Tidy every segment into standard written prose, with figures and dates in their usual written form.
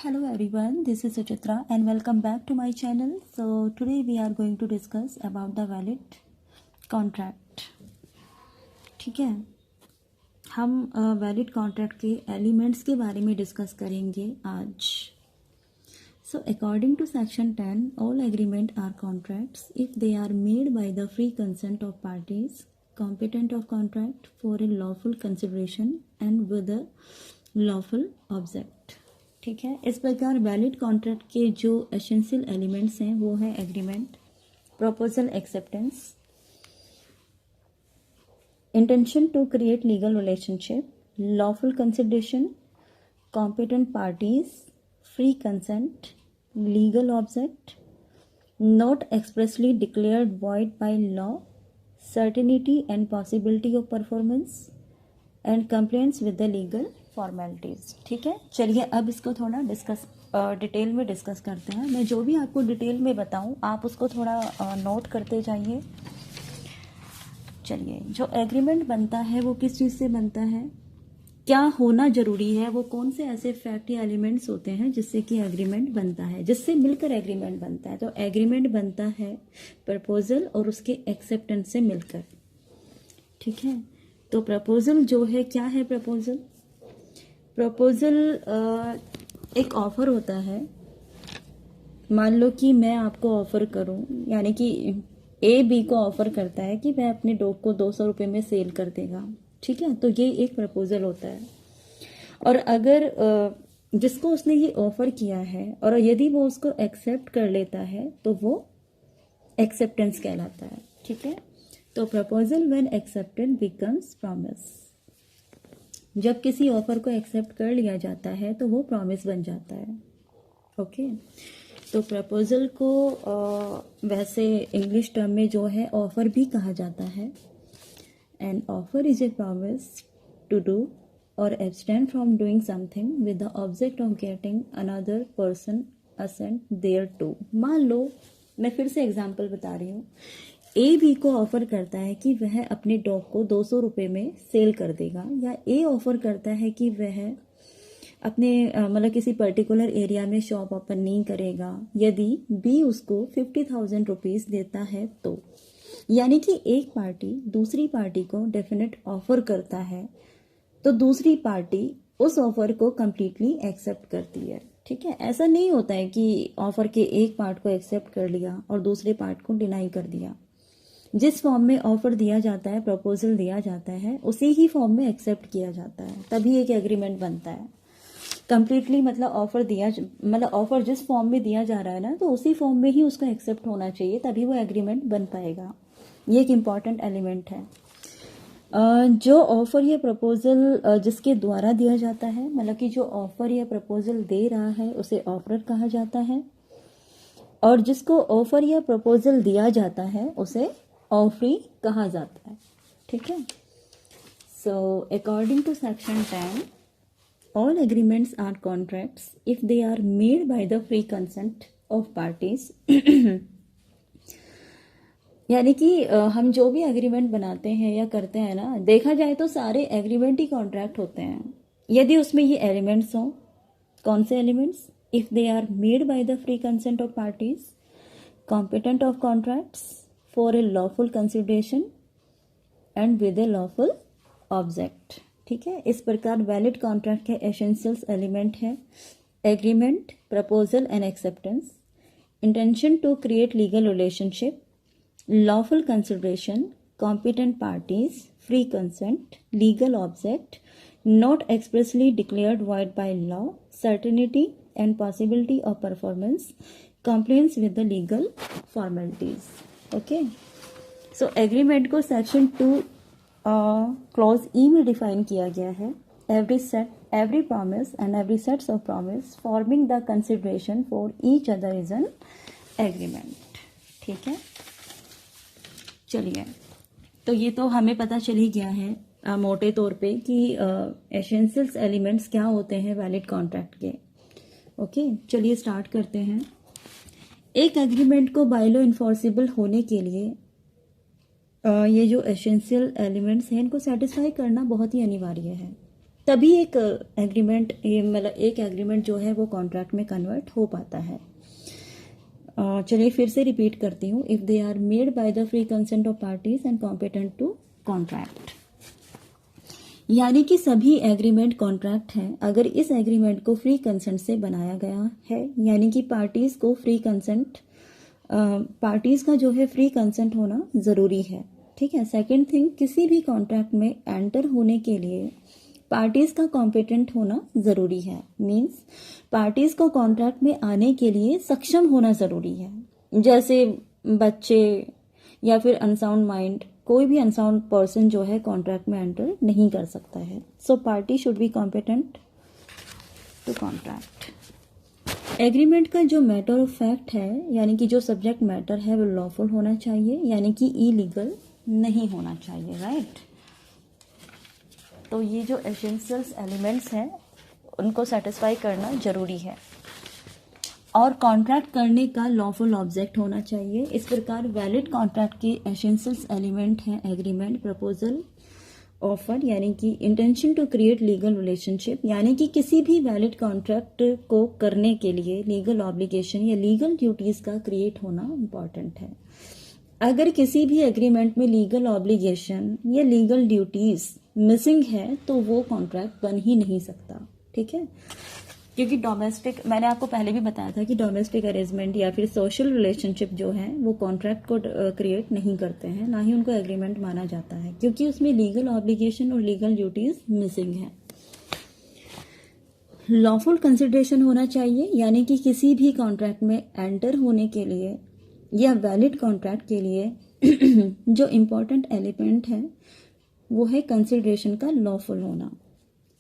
Hello everyone, this is Suchitra and welcome back to my channel. So today we are going to discuss about the valid contract. ठीक है, हम valid contract के elements के बारे में discuss करेंगे आज. So according to section 10, all agreement are contracts if they are made by the free consent of parties competent of contract for a lawful consideration and with a lawful object. ठीक है, इस प्रकार valid contract के जो essential elements हैं वो है agreement, proposal, acceptance, intention to create legal relationship, lawful consideration, competent parties, free consent, legal object, not expressly declared void by law, certainty and possibility of performance and compliance with the legal formalities. ठीक है, चलिए अब इसको थोड़ा detail में discuss करते हैं. मैं जो भी आपको डिटेल में बताऊं आप उसको थोड़ा नोट करते जाइए. चलिए, जो एग्रीमेंट बनता है वो किस चीज़ से बनता है, क्या होना ज़रूरी है, वो कौन से ऐसे फैक्ट या एलिमेंट्स होते हैं जिससे कि एग्रीमेंट बनता है, जिससे मिलकर एग्रीमेंट बनता है. तो एग्रीमेंट बनता है प्रपोजल और उसके एक्सेप्टेंस से मिलकर. ठीक है, तो प्रपोजल जो है, क्या है प्रपोजल? प्रपोजल एक ऑफ़र होता है. मान लो कि मैं आपको ऑफ़र करूं, यानी कि ए बी को ऑफ़र करता है कि वह अपने डॉग को 200 रुपये में सेल कर देगा. ठीक है, तो ये एक प्रपोजल होता है. और अगर जिसको उसने ये ऑफ़र किया है और यदि वो उसको एक्सेप्ट कर लेता है तो वो एक्सेप्टेंस कहलाता है. ठीक है, तो proposal when accepted becomes promise. जब किसी ऑफर को एक्सेप्ट कर लिया जाता है तो वो प्रॉमिस बन जाता है. ओके, तो प्रपोजल को वैसे इंग्लिश टर्म में जो है ऑफर भी कहा जाता है. And offer is a promise to do और abstain from doing something with the object of getting another person assent thereto. मान लो, मैं फिर से एग्जांपल बता रही हूँ. ए बी को ऑफर करता है कि वह अपने डॉग को 200 रुपये में सेल कर देगा, या ए ऑफर करता है कि वह अपने मतलब किसी पर्टिकुलर एरिया में शॉप ओपन नहीं करेगा यदि बी उसको 50,000 रुपीज़ देता है तो. यानी कि एक पार्टी दूसरी पार्टी को डेफिनेट ऑफर करता है तो दूसरी पार्टी उस ऑफर को कम्प्लीटली एक्सेप्ट करती है. ठीक है, ऐसा नहीं होता है कि ऑफर के एक पार्ट को एक्सेप्ट कर लिया और दूसरे पार्ट को डिनाई कर दिया. जिस फॉर्म में ऑफर दिया जाता है, प्रपोजल दिया जाता है, उसी ही फॉर्म में एक्सेप्ट किया जाता है, तभी एक एग्रीमेंट बनता है. कंप्लीटली मतलब ऑफर जिस फॉर्म में दिया जा रहा है ना, तो उसी फॉर्म में ही उसको एक्सेप्ट होना चाहिए, तभी वो एग्रीमेंट बन पाएगा. ये एक इम्पॉर्टेंट एलिमेंट है. जो ऑफर या प्रपोजल जिसके द्वारा दिया जाता है, मतलब कि जो ऑफर या प्रपोजल दे रहा है उसे ऑफर कहा जाता है, और जिसको ऑफर या प्रपोजल दिया जाता है उसे ऑफरी कहा जाता है. ठीक है, so according to section 10, all agreements are contracts if they are made by the free consent of parties. यानी कि हम जो भी एग्रीमेंट बनाते हैं या करते हैं ना, देखा जाए तो सारे एग्रीमेंट ही कॉन्ट्रैक्ट होते हैं यदि उसमें ये एलिमेंट्स हों. कौन से elements? If they are made by the free consent of parties competent of contracts for a lawful consideration and with a lawful object. ठीक है, इस प्रकार वैलिड कॉन्ट्रैक्ट के एसेंशियल्स एलिमेंट है agreement, proposal and acceptance, intention to create legal relationship, lawful consideration, competent parties, free consent, legal object, not expressly declared void by law, certainty and possibility of performance, compliance with the legal formalities. Okay, so agreement को section 2 clause ई में define किया गया है. Every promise and every sets of promise forming the consideration for each other is an agreement. ठीक है, चलिए, तो ये तो हमें पता चल ही गया है मोटे तौर पे कि एसेंशियल्स एलिमेंट्स क्या होते हैं वैलिड कॉन्ट्रैक्ट के. ओके, चलिए स्टार्ट करते हैं. एक एग्रीमेंट को बाय लॉ इन्फोर्सिबल होने के लिए ये जो एसेंशियल एलिमेंट्स हैं इनको सेटिस्फाई करना बहुत ही अनिवार्य है. तभी एक एग्रीमेंट, मतलब एक एग्रीमेंट जो है वो कॉन्ट्रैक्ट में कन्वर्ट हो पाता है। चलिए फिर से रिपीट करती हूँ। If they are made by the free consent of parties and competent to contract, यानी कि सभी एग्रीमेंट कॉन्ट्रैक्ट हैं अगर इस एग्रीमेंट को फ्री कंसेंट से बनाया गया है, यानी कि पार्टीज को फ्री कंसेंट, पार्टीज का जो है फ्री कंसेंट होना जरूरी है। ठीक है। सेकंड थिंग, किसी भी कॉन्ट्रैक्ट में एंटर होने के लिए पार्टीज का कॉम्पिटेंट होना जरूरी है। मींस पार्टीज को कॉन्ट्रैक्ट में आने के लिए सक्षम होना जरूरी है। जैसे बच्चे या फिर अनसाउंड माइंड, कोई भी अनसाउंड पर्सन जो है कॉन्ट्रैक्ट में एंटर नहीं कर सकता है। So party should be competent to contract. Agreement का जो मैटर ऑफ फैक्ट है, यानी कि जो सब्जेक्ट मैटर है, वो लॉफुल होना चाहिए, यानी कि इलीगल नहीं होना चाहिए। राइट। तो ये जो एसेंशियल्स एलिमेंट्स हैं उनको सेटिस्फाई करना जरूरी है। और कॉन्ट्रैक्ट करने का लॉफुल ऑब्जेक्ट होना चाहिए। इस प्रकार वैलिड कॉन्ट्रैक्ट के एसेंशियल्स एलिमेंट हैं एग्रीमेंट, प्रपोजल, ऑफर, यानी कि intention to create legal relationship, यानी कि किसी भी वैलिड कॉन्ट्रैक्ट को करने के लिए लीगल ऑब्लिगेशन या लीगल ड्यूटीज का क्रिएट होना इम्पॉर्टेंट है। अगर किसी भी एग्रीमेंट में लीगल ऑब्लिगेशन या लीगल ड्यूटीज मिसिंग है तो वो कॉन्ट्रैक्ट बन ही नहीं सकता। ठीक है। क्योंकि डोमेस्टिक, मैंने आपको पहले भी बताया था कि डोमेस्टिक अरेंजमेंट या फिर सोशल रिलेशनशिप जो है वो कॉन्ट्रैक्ट को क्रिएट नहीं करते हैं, ना ही उनको एग्रीमेंट माना जाता है, क्योंकि उसमें लीगल ऑब्लिगेशन और लीगल ड्यूटीज मिसिंग है। लॉफुल कंसिडरेशन होना चाहिए, यानी कि किसी भी कॉन्ट्रैक्ट में एंटर होने के लिए या वैलिड कॉन्ट्रैक्ट के लिए जो इम्पोर्टेंट एलिमेंट है वो है कंसिडरेशन का लॉफुल होना।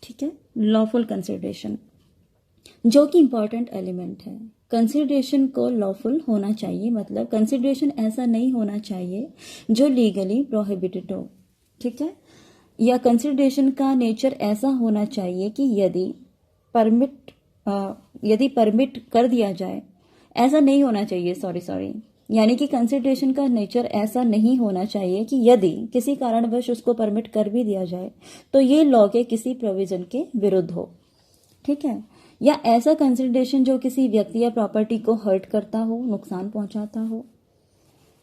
ठीक है। लॉफुल कंसिडरेशन जो कि इम्पॉर्टेंट एलिमेंट है। कंसिडरेशन को लॉफुल होना चाहिए, मतलब कंसिडरेशन ऐसा नहीं होना चाहिए जो लीगली प्रोहिबिटेड हो। ठीक है। या कंसिडरेशन का नेचर ऐसा होना चाहिए कि यदि परमिट कर दिया जाए, ऐसा नहीं होना चाहिए, सॉरी, यानी कि कंसिडरेशन का नेचर ऐसा नहीं होना चाहिए कि यदि किसी कारणवश उसको परमिट कर भी दिया जाए तो ये लॉ के किसी प्रोविजन के विरुद्ध हो। ठीक है। या ऐसा कंसिडरेशन जो किसी व्यक्ति या प्रॉपर्टी को हर्ट करता हो, नुकसान पहुंचाता हो,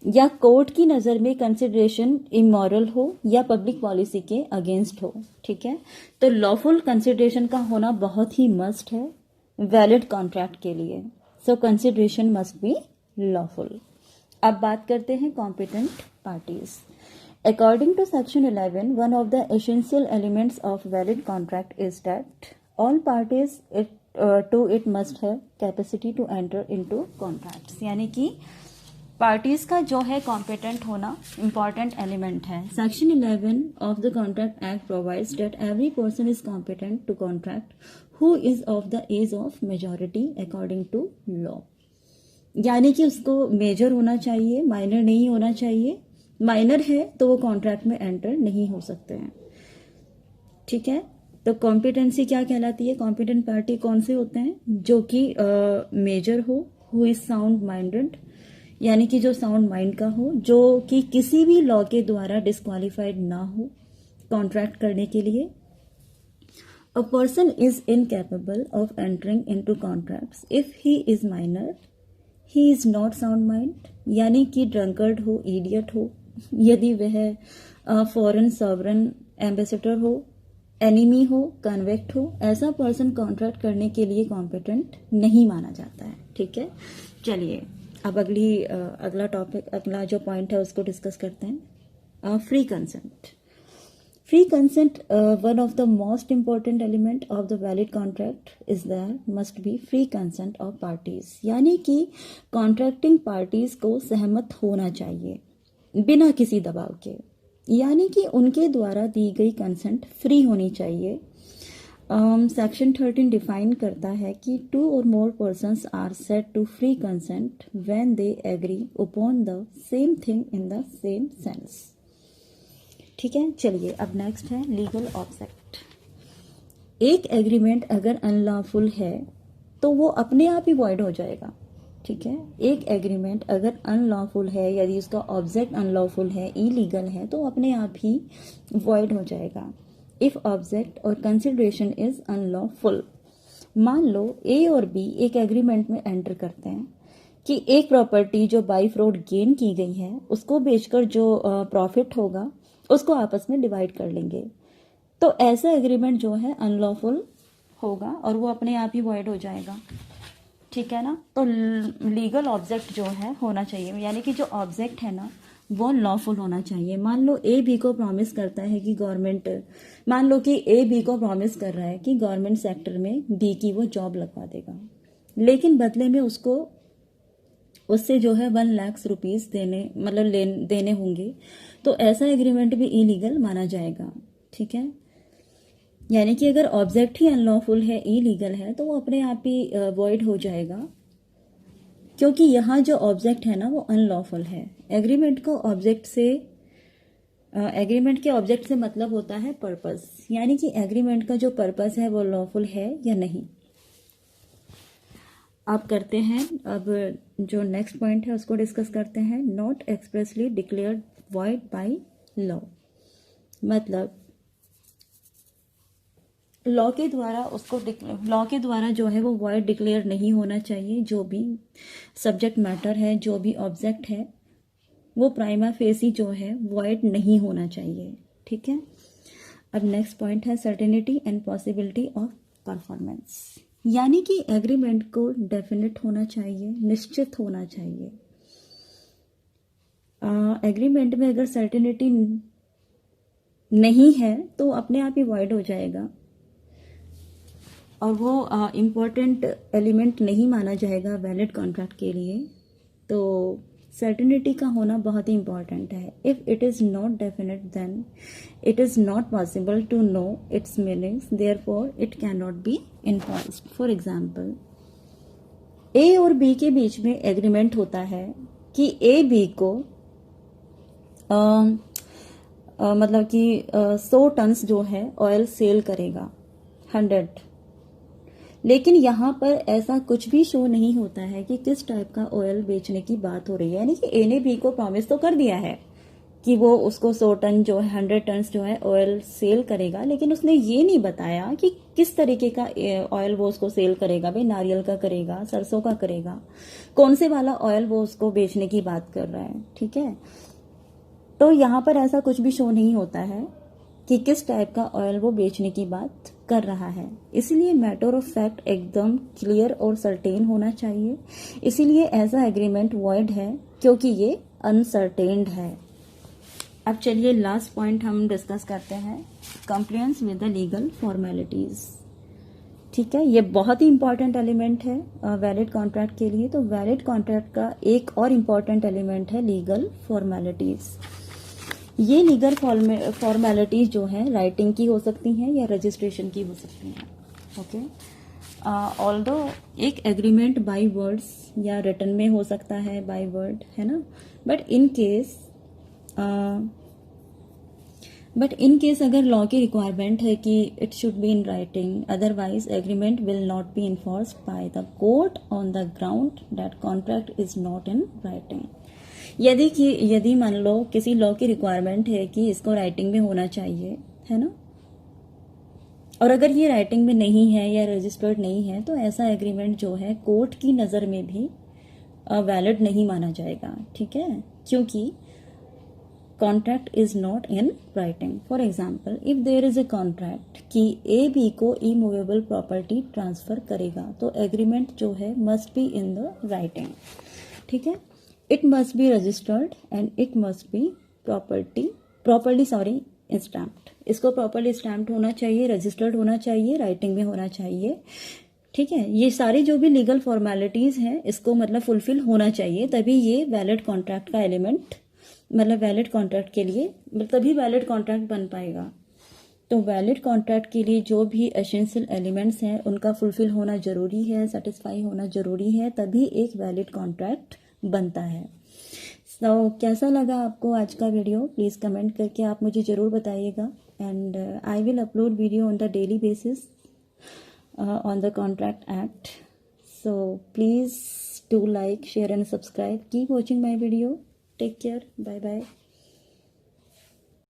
या कोर्ट की नज़र में कंसिडरेशन इमोरल हो या पब्लिक पॉलिसी के अगेंस्ट हो। ठीक है। तो लॉफुल कंसिडरेशन का होना बहुत ही मस्ट है वैलिड कॉन्ट्रैक्ट के लिए। So consideration must be lawful. अब बात करते हैं competent parties. According to section 11, one of the essential elements of valid contract is that all parties to it must have capacity to enter into contracts, यानी कि parties का जो है competent होना इम्पॉर्टेंट एलिमेंट है। Section 11 of the contract act provides that every person is competent to contract who is of the age of majority according to law, यानी कि उसको मेजर होना चाहिए, माइनर नहीं होना चाहिए। माइनर है तो वो कॉन्ट्रैक्ट में एंटर नहीं हो सकते हैं। ठीक है। तो कॉम्पिटेंसी क्या कहलाती है? कॉम्पिटेंट पार्टी कौन से होते हैं? जो कि मेजर हो, हु इज साउंड माइंडेड, यानी कि जो साउंड माइंड का हो, जो कि किसी भी लॉ के द्वारा डिस्क्वालिफाइड ना हो कॉन्ट्रैक्ट करने के लिए। A person is incapable of entering into contracts if he is minor, he is not sound mind, यानी कि ड्रंकर्ड हो, इडियट हो, यदि वह फॉरेन सॉवरन एम्बेसडर हो, एनिमी हो, कन्वेक्ट हो, ऐसा पर्सन कॉन्ट्रैक्ट करने के लिए कॉम्पिटेंट नहीं माना जाता है। ठीक है। चलिए अब अगला टॉपिक, अगला जो पॉइंट है उसको डिस्कस करते हैं। Free consent. Free consent, one of the most important element of the valid contract is there must be free consent of parties, यानी कि कॉन्ट्रैक्टिंग पार्टीज को सहमत होना चाहिए बिना किसी दबाव के, यानी कि उनके द्वारा दी गई कंसेंट फ्री होनी चाहिए। सेक्शन 13 डिफाइन करता है कि 2 or more persons are said to free consent when they agree upon the same thing in the same sense। ठीक है। चलिए अब नेक्स्ट है लीगल ऑब्जेक्ट। एक एग्रीमेंट अगर अनलॉफुल है तो वो अपने आप ही वॉइड हो जाएगा। ठीक है। एक एग्रीमेंट अगर अनलॉफुल है, यदि उसका ऑब्जेक्ट अनलॉफुल है, इलीगल है, तो अपने आप ही वॉइड हो जाएगा। इफ ऑब्जेक्ट और कंसिडरेशन इज अनलॉफुल। मान लो ए और बी एक एग्रीमेंट में एंटर करते हैं कि एक प्रॉपर्टी जो बाई फ्रॉड गेन की गई है उसको बेचकर जो प्रॉफिट होगा उसको आपस में डिवाइड कर लेंगे। तो ऐसा एग्रीमेंट जो है अनलॉफुल होगा और वो अपने आप ही वॉइड हो जाएगा, ठीक है ना। तो लीगल ऑब्जेक्ट जो है होना चाहिए, यानी कि जो ऑब्जेक्ट है ना वो लॉफुल होना चाहिए। मान लो ए बी को प्रॉमिस करता है कि मान लो कि ए बी को प्रॉमिस कर रहा है कि गवर्नमेंट सेक्टर में बी की वो जॉब लगवा देगा, लेकिन बदले में उससे जो है 1 लाख रुपीस देने होंगे। तो ऐसा एग्रीमेंट भी इलीगल माना जाएगा, ठीक है। यानी कि अगर ऑब्जेक्ट ही अनलॉफुल है, इलीगल है, तो वो अपने आप ही वॉइड हो जाएगा, क्योंकि यहाँ जो ऑब्जेक्ट है ना वो अनलॉफुल है। एग्रीमेंट के ऑब्जेक्ट से मतलब होता है पर्पस, यानी कि एग्रीमेंट का जो पर्पस है वो लॉफुल है या नहीं। अब करते हैं, अब जो नेक्स्ट पॉइंट है उसको डिस्कस करते हैं। Not expressly declared void by law, मतलब लॉ के द्वारा जो है वो वॉइड डिक्लेयर नहीं होना चाहिए। जो भी सब्जेक्ट मैटर है, जो भी ऑब्जेक्ट है, वो प्राइमा फेसी जो है वॉइड नहीं होना चाहिए, ठीक है। अब नेक्स्ट पॉइंट है certainty and possibility of performance, यानी कि एग्रीमेंट को डेफिनेट होना चाहिए, निश्चित होना चाहिए। एग्रीमेंट में अगर सर्टेनिटी नहीं है तो अपने आप ही वॉइड हो जाएगा और वो इम्पोर्टेंट एलिमेंट नहीं माना जाएगा वैलिड कॉन्ट्रैक्ट के लिए। तो सर्टेनिटी का होना बहुत ही इंपॉर्टेंट है। If it is not definite then it is not possible to know its meanings, therefore it can not be enforced. For example, A और बी के बीच में एग्रीमेंट होता है कि ए बी को मतलब कि 100 टन्स जो है ऑयल सेल करेगा, 100। लेकिन यहाँ पर ऐसा कुछ भी शो नहीं होता है कि किस टाइप का ऑयल बेचने की बात हो रही है। यानी कि ए ने बी को प्रॉमिस तो कर दिया है कि वो उसको 100 टन जो है 100 टन्स जो है ऑयल सेल करेगा, लेकिन उसने ये नहीं बताया कि किस तरीके का ऑयल वो उसको सेल करेगा। भाई नारियल का करेगा, सरसों का करेगा, कौन से वाला ऑयल वो उसको बेचने की बात कर रहा है, ठीक है। तो यहाँ पर ऐसा कुछ भी शो नहीं होता है कि किस टाइप का ऑयल वो बेचने की बात कर रहा है। इसलिए मैटर ऑफ फैक्ट एकदम क्लियर और सर्टेन होना चाहिए। इसीलिए ऐसा एग्रीमेंट वॉइड है क्योंकि ये अनसर्टेन्ड है। अब चलिए लास्ट पॉइंट हम डिस्कस करते हैं, compliance with the legal formalities, ठीक है। ये बहुत ही इंपॉर्टेंट एलिमेंट है वैलिड कॉन्ट्रैक्ट के लिए। तो वैलिड कॉन्ट्रैक्ट का एक और इम्पॉर्टेंट एलिमेंट है लीगल फॉर्मेलिटीज। ये लीगल फॉर्मेलिटीज जो है राइटिंग की हो सकती हैं या रजिस्ट्रेशन की हो सकती हैं, ओके। ऑल्दो एक एग्रीमेंट बाय वर्ड्स या रिटन में हो सकता है, बाय वर्ड, है ना। बट इन केस अगर लॉ की रिक्वायरमेंट है कि it should be in writing, otherwise agreement will not be enforced by the court on the ground that contract is not in writing. यदि मान लो किसी लॉ की रिक्वायरमेंट है कि इसको राइटिंग में होना चाहिए, है ना, और अगर ये राइटिंग में नहीं है या रजिस्टर्ड नहीं है तो ऐसा एग्रीमेंट जो है कोर्ट की नज़र में भी वैलिड नहीं माना जाएगा, ठीक है, क्योंकि contract is not in writing. For example, if there is a contract कि ए बी को इमूवेबल प्रॉपर्टी ट्रांसफर करेगा, तो एग्रीमेंट जो है must be in the writing, ठीक है। It must be registered and it must be properly stamped. इसको properly stamped होना चाहिए, रजिस्टर्ड होना चाहिए, राइटिंग में होना चाहिए, ठीक है। ये सारी जो भी लीगल फॉर्मेलिटीज हैं इसको मतलब फुलफिल होना चाहिए, तभी ये वैलिड कॉन्ट्रैक्ट का एलिमेंट, मतलब वैलिड कॉन्ट्रैक्ट के लिए, तभी वैलिड कॉन्ट्रैक्ट बन पाएगा। तो वैलिड कॉन्ट्रैक्ट के लिए जो भी एसेंशियल एलिमेंट्स हैं उनका फुलफिल होना जरूरी है, सेटिस्फाई होना जरूरी है, तभी एक वैलिड कॉन्ट्रैक्ट बनता है। तो कैसा लगा आपको आज का वीडियो, प्लीज़ कमेंट करके आप मुझे ज़रूर बताइएगा। And I will upload video on the daily basis on the contract act. So please do like, share and subscribe. Keep watching my video. Take care, bye bye.